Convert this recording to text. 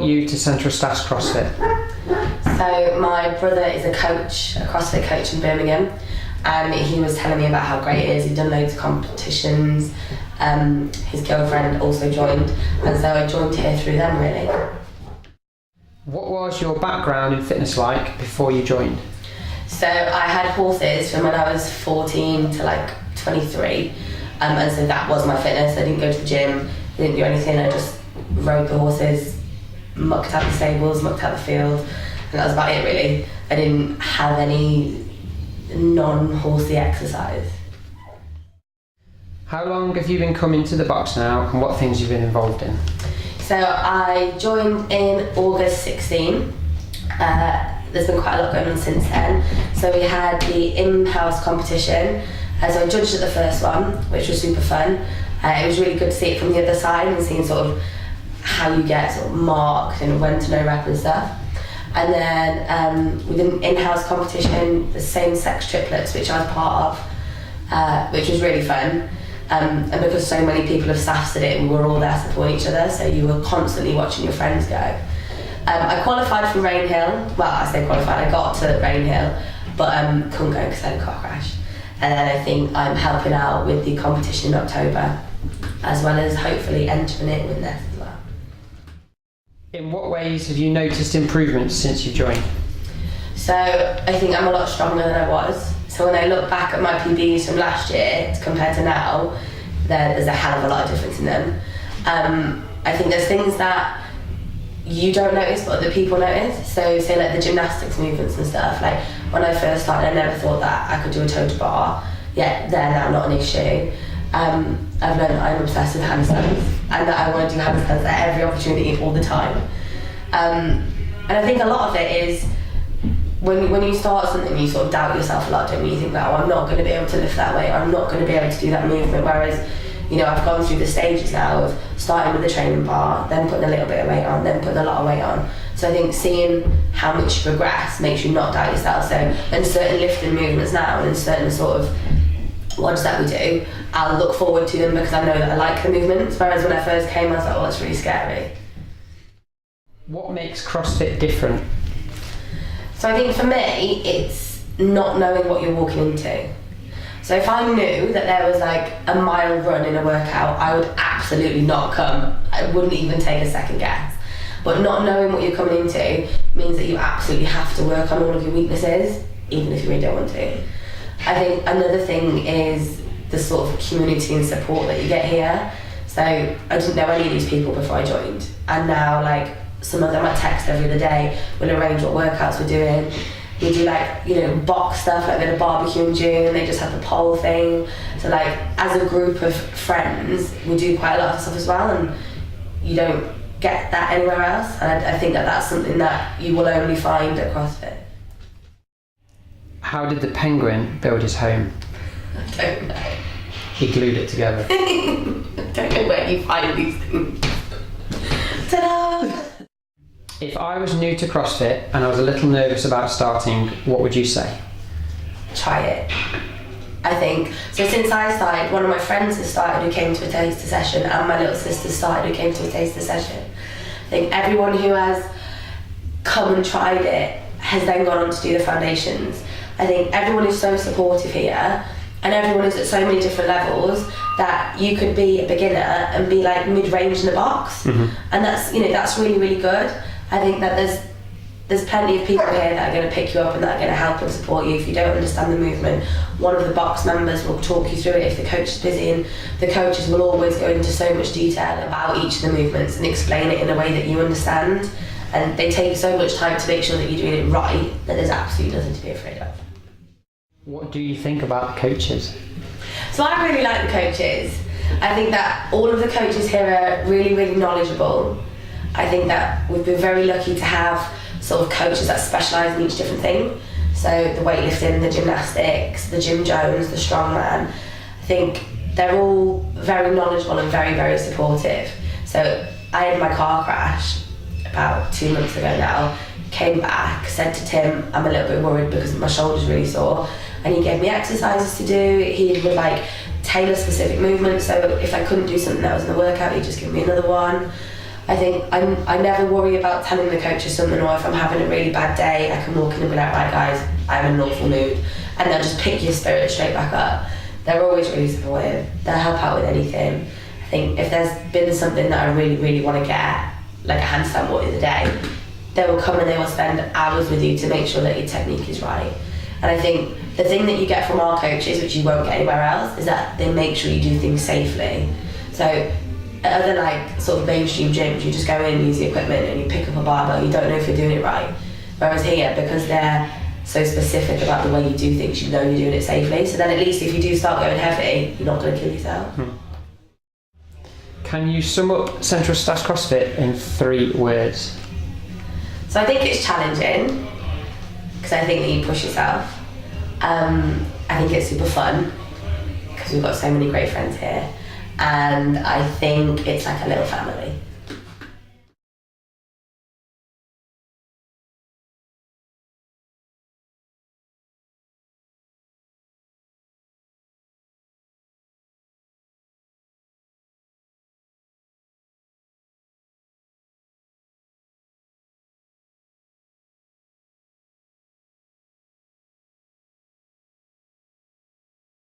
brought you to Central Staff's CrossFit? So my brother is a coach, a CrossFit coach in Birmingham, and he was telling me about how great it is. He'd done loads of competitions. His girlfriend also joined, and so I joined here through them, really. What was your background in fitness like before you joined? So I had horses from when I was 14 to like 23, and so that was my fitness. I didn't go to the gym, didn't do anything, I just rode the horses, mucked out the stables, mucked out the field, and that was about it really. I didn't have any non-horsey exercise. How long have you been coming to the box now, and what things you've been involved in? So I joined in August 16. There's been quite a lot going on since then. So we had the in-house competition. So I judged at the first one, which was super fun. It was really good to see it from the other side and seeing sort of how you get sort of marked and when to know rep and stuff. And then we did an in-house competition, the same-sex triplets, which I was part of, which was really fun. And because so many people of staff did it, we were all there supporting each other, so you were constantly watching your friends go. I qualified for Rainhill. Well, I say qualified, I got to Rainhill, but couldn't go because I had a car crash. And then I think I'm helping out with the competition in October, as well as hopefully entering it with this as well. In what ways have you noticed improvements since you joined? So I think I'm a lot stronger than I was. So when I look back at my PBs from last year compared to now, there's a hell of a lot of difference in them. I think there's things that you don't notice but other people notice. So say like the gymnastics movements and stuff, like when I first started I never thought that I could do a toe to bar, yet they're now not an issue. I've learned that I'm obsessed with handstands and that I want to do handstands at every opportunity all the time. And I think a lot of it is when you start something you sort of doubt yourself a lot, don't you? You think that, oh, I'm not going to be able to lift that weight, or I'm not going to be able to do that movement, whereas you know, I've gone through the stages now of starting with the training bar, then putting a little bit of weight on, then putting a lot of weight on. So I think seeing how much you progress makes you not doubt yourself. So in certain lifting movements now and in certain sort of ones that we do, I'll look forward to them because I know that I like the movements, whereas when I first came I was like, oh, that's really scary. What makes CrossFit different? So I think for me, it's not knowing what you're walking into. So if I knew that there was like a mile run in a workout, I would absolutely not come. I wouldn't even take a second guess. But not knowing what you're coming into means that you absolutely have to work on all of your weaknesses, even if you really don't want to. I think another thing is the sort of community and support that you get here. So I didn't know any of these people before I joined, and now like some of them I text every other day, we'll arrange what workouts we're doing. We do like, you know, box stuff, like we had a barbecue in June, they just had the pole thing. So like, as a group of friends, we do quite a lot of stuff as well, and you don't get that anywhere else. And I think that that's something that you will only find at CrossFit. How did the penguin build his home? I don't know. He glued it together. I don't know where you find these things. Ta-da! If I was new to CrossFit and I was a little nervous about starting, what would you say? Try it. I think. So since I started, one of my friends has started who came to a taster session, and my little sister started who came to a taster session. I think everyone who has come and tried it has then gone on to do the foundations. I think everyone is so supportive here, and everyone is at so many different levels that you could be a beginner and be like mid-range in the box. And that's, you know, that's really, really good. I think that there's plenty of people here that are going to pick you up and that are going to help and support you if you don't understand the movement. One of the box members will talk you through it if the coach is busy, and the coaches will always go into so much detail about each of the movements and explain it in a way that you understand, and they take so much time to make sure that you're doing it right that there's absolutely nothing to be afraid of. What do you think about the coaches? So I really like the coaches. I think that all of the coaches here are really, really knowledgeable. I think that we've been very lucky to have sort of coaches that specialise in each different thing. So the weightlifting, the gymnastics, the Jim Jones, the strongman. I think they're all very knowledgeable and very, very supportive. So I had my car crash about 2 months ago now, came back, said to Tim, I'm a little bit worried because my shoulder's really sore, and he gave me exercises to do. He would tailor specific movements, so if I couldn't do something that was in the workout, he'd just give me another one. I think I never worry about telling the coaches something, or if I'm having a really bad day, I can walk in and be like, right guys, I'm in an awful mood, and they'll just pick your spirit straight back up. They're always really supportive. They'll help out with anything. I think if there's been something that I really, really want to get, like a handstand walk the other day, they will come and they will spend hours with you to make sure that your technique is right. And I think the thing that you get from our coaches, which you won't get anywhere else, is that they make sure you do things safely. So at other like sort of mainstream gyms, you just go in and use the equipment and you pick up a barbell, you don't know if you're doing it right. Whereas here, because they're so specific about the way you do things, you know you're doing it safely. So then at least if you do start going heavy, you're not going to kill yourself. Can you sum up Central Stash CrossFit in 3 words? So I think it's challenging, because I think that you push yourself. I think it's super fun, because we've got so many great friends here. And I think it's like a little family.